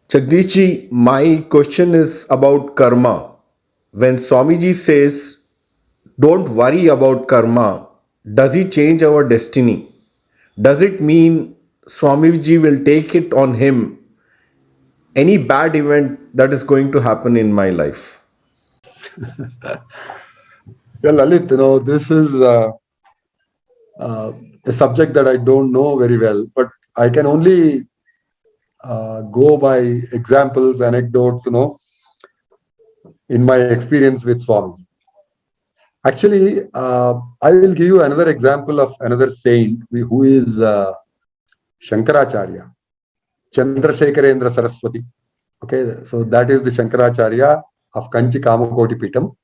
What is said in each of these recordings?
Jagdishji, my question is about karma. When Swamiji says, don't worry about karma, does he change our destiny? Does it mean Swamiji will take it on him any bad event that is going to happen in my life? Yeah, Lalit, this is uh, a subject that I don't know very well, but I can only go by examples, anecdotes, in my experience with Swami. Actually, I will give you another example of another saint who is Shankaracharya, Chandrasekharendra Saraswati. Okay, so that is the Shankaracharya of Kanchi Kamakoti Pitam,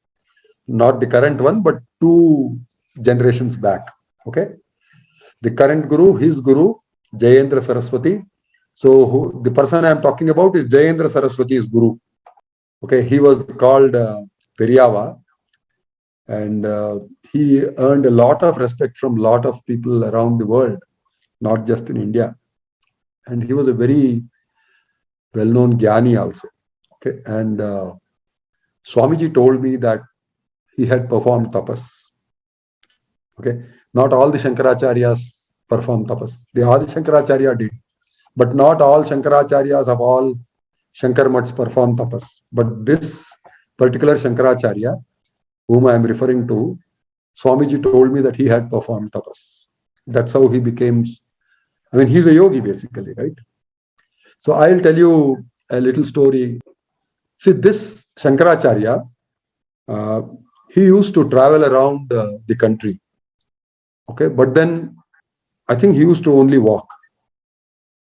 not the current one, but two generations back. Okay, the current guru, his guru, Jayendra Saraswati. So the person I am talking about is Jayendra Saraswati's guru. Okay, he was called Periyava, and he earned a lot of respect from a lot of people around the world, not just in India. And he was a very well-known Gyani also. Okay, and Swamiji told me that he had performed tapas. Okay, not all the Shankaracharyas performed tapas. The Adi Shankaracharya did, but not all Shankaracharyas of all Shankar Mats performed tapas. But this particular Shankaracharya, whom I am referring to, Swamiji told me that he had performed tapas. That's how he became. I mean, he's a yogi basically, right? So I'll tell you a little story. See, this Shankaracharya, uh, he used to travel around the country. Okay, but then I think he used to only walk,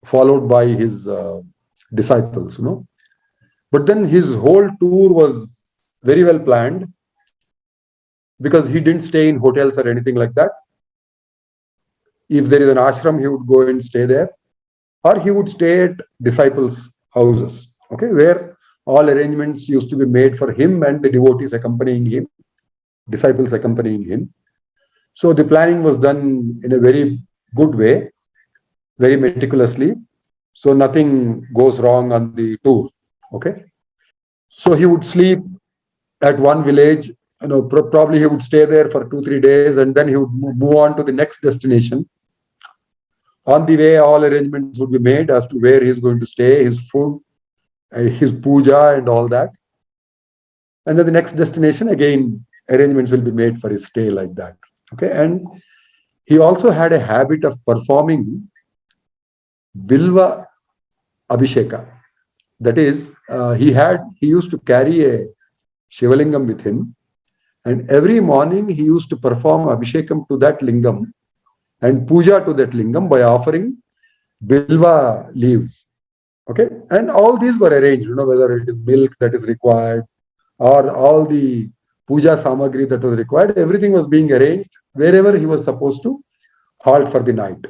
followed by his disciples. But then his whole tour was very well planned because he didn't stay in hotels or anything like that. If there is an ashram, he would go and stay there, or he would stay at disciples' houses, okay, where all arrangements used to be made for him and the devotees accompanying him, disciples accompanying him. So the planning was done in a very good way, very meticulously. So nothing goes wrong on the tour. Okay. So he would sleep at one village, probably he would stay there for 2 3 days, and then he would move on to the next destination. On the way, all arrangements would be made as to where he's going to stay, his food, his puja, and all that. And then the next destination, again, arrangements will be made for his stay like that. Okay. And he also had a habit of performing Bilva Abhisheka. That is, he used to carry a Shivalingam with him, and every morning he used to perform Abhishekam to that lingam and puja to that lingam by offering Bilva leaves. Okay, and all these were arranged, whether it is milk that is required or all the puja samagri that was required, everything was being arranged wherever he was supposed to halt for the night.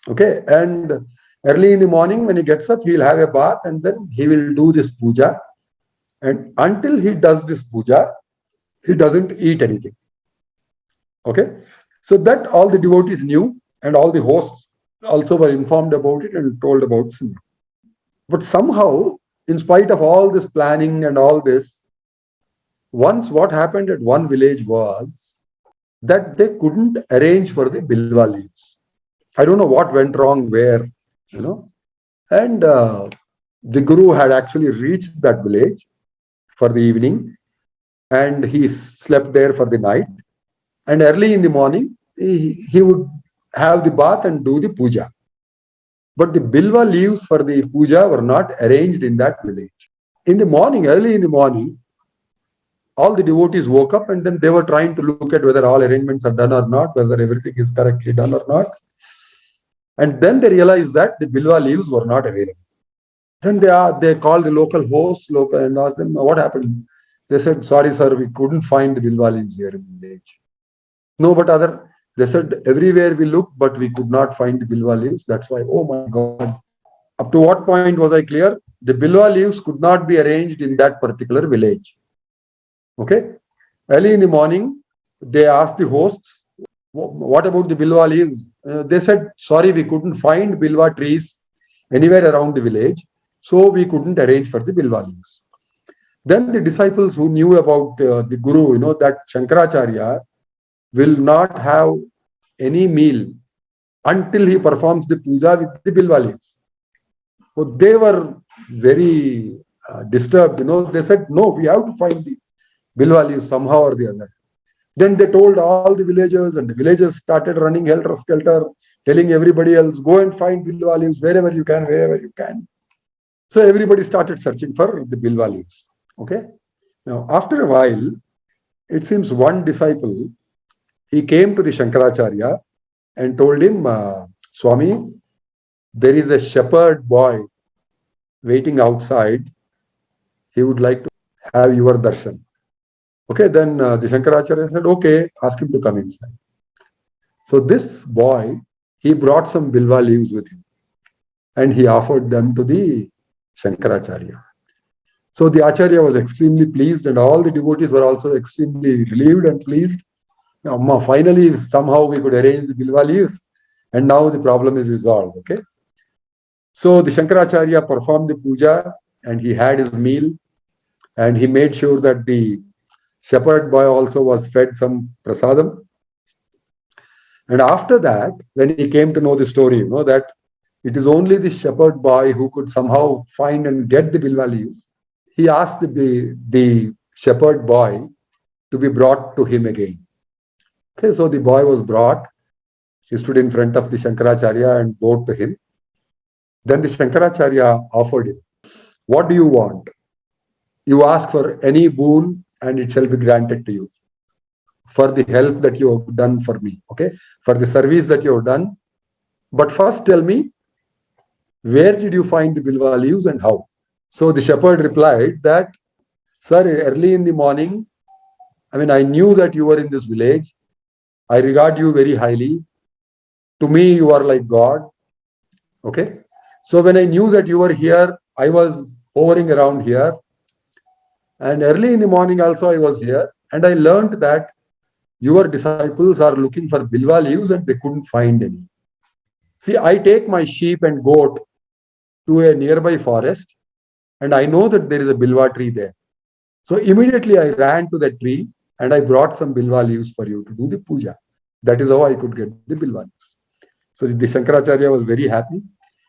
Okay, and early in the morning when he gets up, he'll have a bath and then he will do this puja. And until he does this puja, he doesn't eat anything. Okay, so that all the devotees knew, and all the hosts also were informed about it and told about it. But somehow, in spite of all this planning and all this, once what happened at one village was that they couldn't arrange for the bilwa leaves. I don't know what went wrong where, and the guru had actually reached that village for the evening, and he slept there for the night. And early in the morning, he would have the bath and do the puja. But the bilwa leaves for the puja were not arranged in that village. In the morning, early in the morning, all the devotees woke up and then they were trying to look at whether all arrangements are done or not, whether everything is correctly done or not. And then they realized that the bilwa leaves were not available. Then they called the local host and asked them, what happened? They said, sorry, sir, we couldn't find the bilwa leaves here in the village. No, but they said, everywhere we looked, but we could not find the bilwa leaves. That's why, oh my God. Up to what point was I clear? The bilwa leaves could not be arranged in that particular village. Okay. Early in the morning, they asked the hosts, what about the bilwa leaves? They said, sorry, we couldn't find bilwa trees anywhere around the village. So we couldn't arrange for the Bilva leaves. Then the disciples who knew about the Guru, that Shankaracharya will not have any meal until he performs the puja with the Bilva leaves. So they were very disturbed. They said, no, we have to find the Bilva leaves somehow or the other. Then they told all the villagers, and the villagers started running helter-skelter, telling everybody else, go and find Bilva leaves wherever you can, wherever you can. So everybody started searching for the Bilva leaves. Okay. Now, after a while, it seems one disciple, he came to the Shankaracharya and told him, Swami, there is a shepherd boy waiting outside. He would like to have your darshan. Okay, then the Shankaracharya said, okay, ask him to come inside. So this boy, he brought some bilva leaves with him and he offered them to the Shankaracharya. So the Acharya was extremely pleased and all the devotees were also extremely relieved and pleased. Now, finally, somehow we could arrange the bilva leaves and now the problem is resolved. Okay. So the Shankaracharya performed the puja and he had his meal and he made sure that the shepherd boy also was fed some prasadam. And after that, when he came to know the story, that it is only the shepherd boy who could somehow find and get the bilva leaves, he asked the shepherd boy to be brought to him again. Okay, so the boy was brought. He stood in front of the Shankaracharya and bowed to him. Then the Shankaracharya offered him, what do you want? You ask for any boon and it shall be granted to you for the help that you have done for me, okay, for the service that you have done. But first tell me, where did you find the bilva leaves and how? So the shepherd replied that, sir, early in the morning, I knew that you were in this village. I regard you very highly. To me, you are like God. Okay. So when I knew that you were here, I was hovering around here. And early in the morning also I was here. And I learned that your disciples are looking for bilva leaves and they couldn't find any. See, I take my sheep and goat to a nearby forest and I know that there is a bilva tree there. So immediately I ran to that tree and I brought some bilva leaves for you to do the puja. That is how I could get the bilva leaves. So the Shankaracharya was very happy.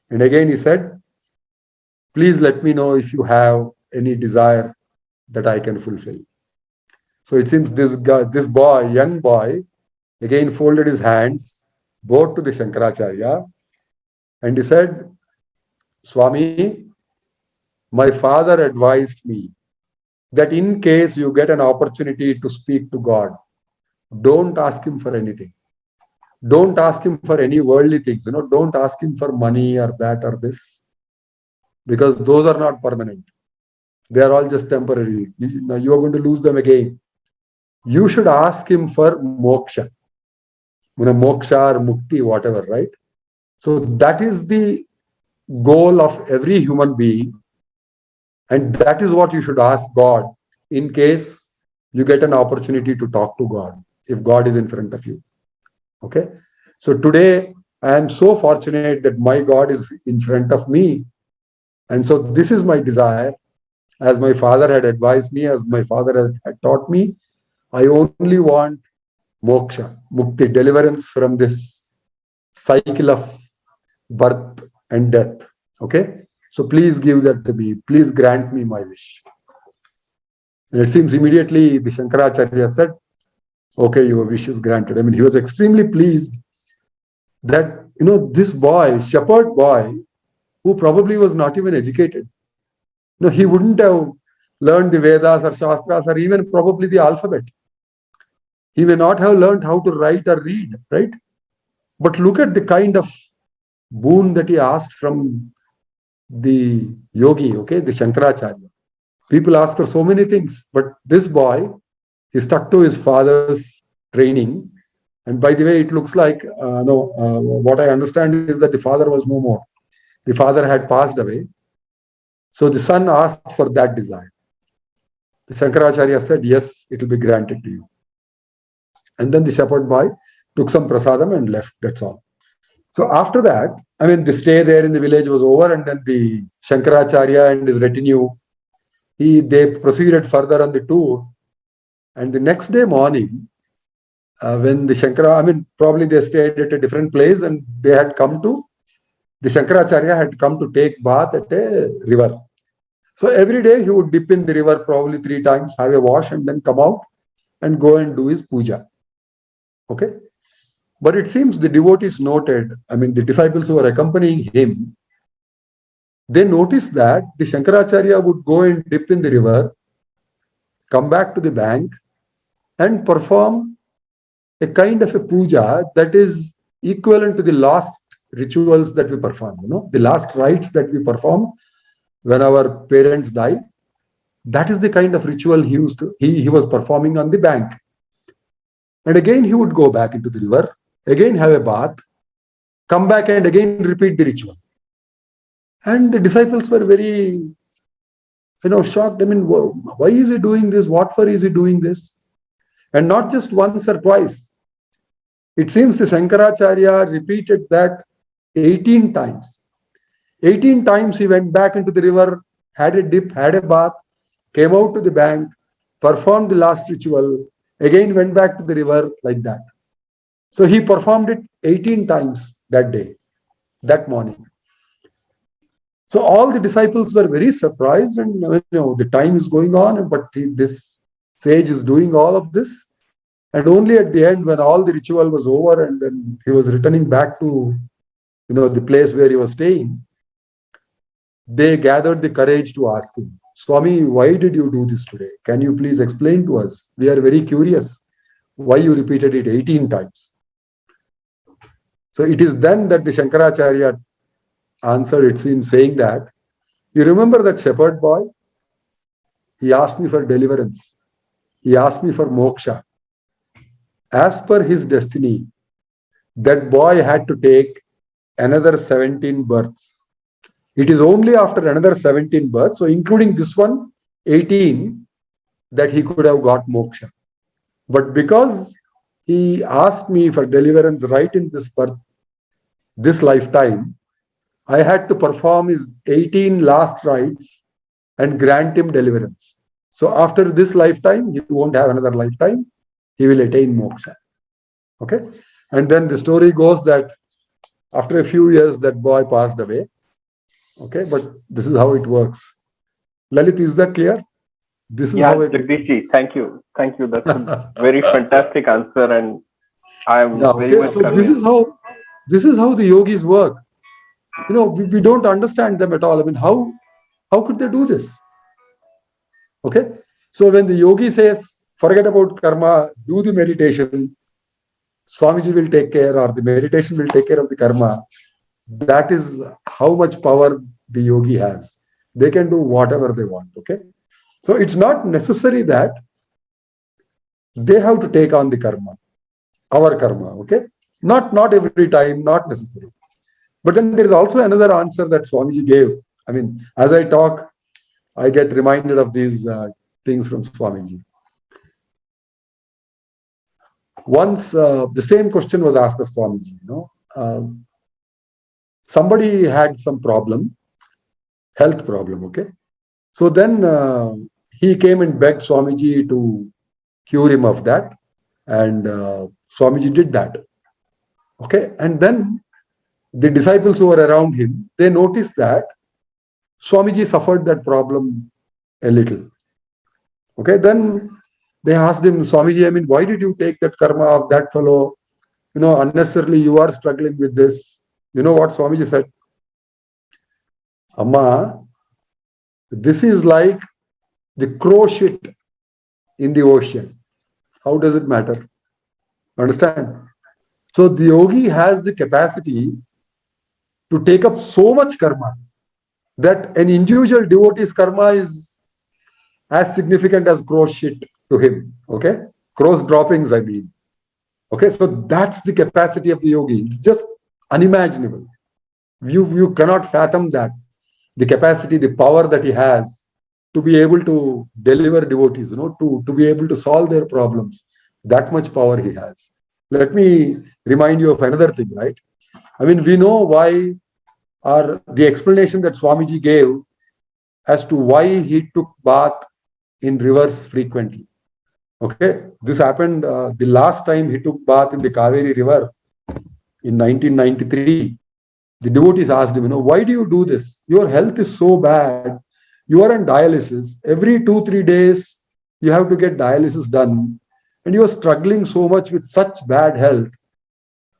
And again he said, please let me know if you have any desire that I can fulfill. So it seems this boy, young boy, again folded his hands, bowed to the Shankaracharya, and he said, Swami, my father advised me that in case you get an opportunity to speak to God, don't ask him for anything. Don't ask him for any worldly things. Don't ask him for money or that or this, because those are not permanent. They are all just temporary. You are going to lose them again. You should ask him for moksha. Moksha or mukti, whatever, right? So that is the goal of every human being. And that is what you should ask God in case you get an opportunity to talk to God, if God is in front of you. Okay. So today I am so fortunate that my God is in front of me. And so this is my desire. As my father had advised me, as my father had taught me, I only want moksha, mukti, deliverance from this cycle of birth and death. Okay. So please give that to me. Please grant me my wish. And it seems immediately the Shankaracharya said, okay, your wish is granted. He was extremely pleased that, this boy, shepherd boy, who probably was not even educated, he wouldn't have learned the Vedas or Shastras or even probably the alphabet. He may not have learned how to write or read, right? But look at the kind of boon that he asked from the yogi, okay, the Shankaracharya. People ask for so many things, but this boy, he stuck to his father's training. And by the way, it looks like, what I understand is that the father was no more. The father had passed away. So the son asked for that desire. The Shankaracharya said, yes, it will be granted to you. And then the shepherd boy took some prasadam and left. That's all. So after that, I mean, the stay there in the village was over, and then the Shankaracharya and his retinue, they proceeded further on the tour. And the next day morning, when the Shankara, I mean, probably they stayed at a different place, and the Shankaracharya had come to take bath at a river. So every day he would dip in the river probably 3 times, have a wash, and then come out and go and do his puja. Okay. But it seems the devotees noted, I mean, the disciples who were accompanying him, they noticed that the Shankaracharya would go and dip in the river, come back to the bank, and perform a kind of a puja that is equivalent to the last rituals that we perform, the last rites that we perform when our parents die. That is the kind of ritual he was performing on the bank. And again, he would go back into the river, again have a bath, come back and again repeat the ritual. And the disciples were very, shocked. I mean, why is he doing this? What for is he doing this? And not just once or twice. It seems the Shankaracharya repeated that 18 times. 18 times he went back into the river, had a dip, had a bath, came out to the bank, performed the last ritual, again went back to the river, like that. So he performed it 18 times that day, that morning. So all the disciples were very surprised, and the time is going on, but this sage is doing all of this. And only at the end, when all the ritual was over and then he was returning back to the place where he was staying, they gathered the courage to ask him, Swami, why did you do this today? Can you please explain to us? We are very curious why you repeated it 18 times. So it is then that the Shankaracharya answered, it seems, saying that, you remember that shepherd boy? He asked me for deliverance. He asked me for moksha. As per his destiny, that boy had to take another 17 births. It is only after another 17 births, so including this one, 18, that he could have got moksha. But because he asked me for deliverance right in this birth, this lifetime, I had to perform his 18 last rites and grant him deliverance. So after this lifetime, he won't have another lifetime. He will attain moksha. Okay. And then the story goes that after a few years, that boy passed away. Okay. But this is how it works. Lalit, is that clear? This is how it... Jagadish, thank you. Thank you. That's a very fantastic answer. And I'm very much so this is how the yogis work. We don't understand them at all. I mean, how could they do this? Okay. So when the yogi says, forget about karma, do the meditation, Swamiji will take care, or the meditation will take care of the karma. That is how much power the yogi has. They can do whatever they want. Okay. So it's not necessary that they have to take on the karma, our karma. Okay. Not every time, not necessary. But then there is also another answer that Swamiji gave. I mean, as I talk, I get reminded of these things from Swamiji. Once the same question was asked of Swamiji. Somebody had some problem, health problem. Okay, so then he came and begged Swamiji to cure him of that, and Swamiji did that. Okay, and then the disciples who were around him, they noticed that Swamiji suffered that problem a little. Okay, then they asked him, Swamiji, I mean, why did you take that karma of that fellow? Unnecessarily you are struggling with this. You know what Swamiji said? Amma, this is like the crow shit in the ocean. How does it matter? Understand? So the yogi has the capacity to take up so much karma that an individual devotee's karma is as significant as crow shit to him. Okay? Crow's droppings, I mean. Okay, so that's the capacity of the yogi. It's just unimaginable. You cannot fathom that. The capacity, the power that he has to be able to deliver devotees, to be able to solve their problems. That much power he has. Let me remind you of another thing, right? I mean, we know why or the explanation that Swamiji gave as to why he took bath in rivers frequently. Okay, this happened the last time he took bath in the Kaveri river in 1993. The devotees asked him, why do you do this? Your health is so bad. You are on dialysis. Every 2-3 days, you have to get dialysis done. And you are struggling so much with such bad health.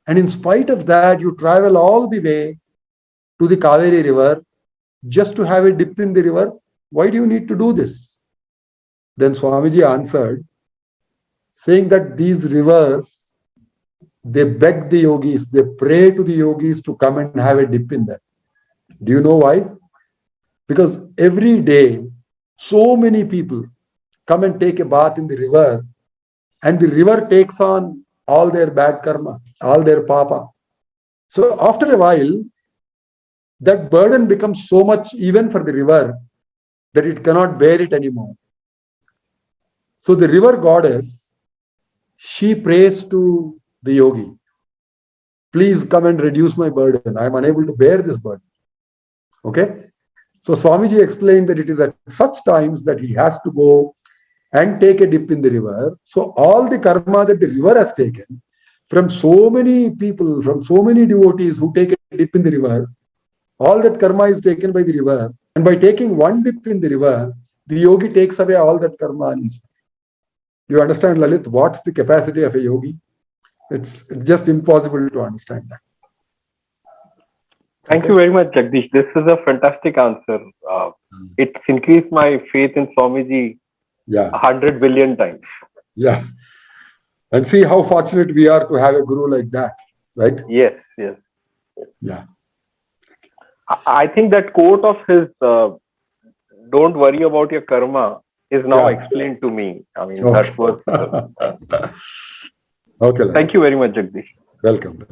And in spite of that, you travel all the way to the Kaveri river just to have a dip in the river. Why do you need to do this? Then Swamiji answered, saying that these rivers, they beg the yogis, they pray to the yogis to come and have a dip in them. Do you know why? Because every day, so many people come and take a bath in the river, and the river takes on all their bad karma, all their papa. So after a while, that burden becomes so much even for the river that it cannot bear it anymore. So the river goddess, she prays to the yogi, please come and reduce my burden. I am unable to bear this burden. Okay. So Swamiji explained that it is at such times that he has to go and take a dip in the river. So all the karma that the river has taken from so many people, from so many devotees who take a dip in the river, all that karma is taken by the river. And by taking one dip in the river, the yogi takes away all that karma. You understand, Lalit, what's the capacity of a yogi? It's just impossible to understand that. Thank you very much, Jagadish. This is a fantastic answer. It's increased my faith in Swamiji 100 billion times. Yeah. And see how fortunate we are to have a guru like that, right? Yes. Yeah. I think that quote of his, don't worry about your karma, is now explained to me. I mean, that was... Okay. Thank you very much, Jagadish. Welcome.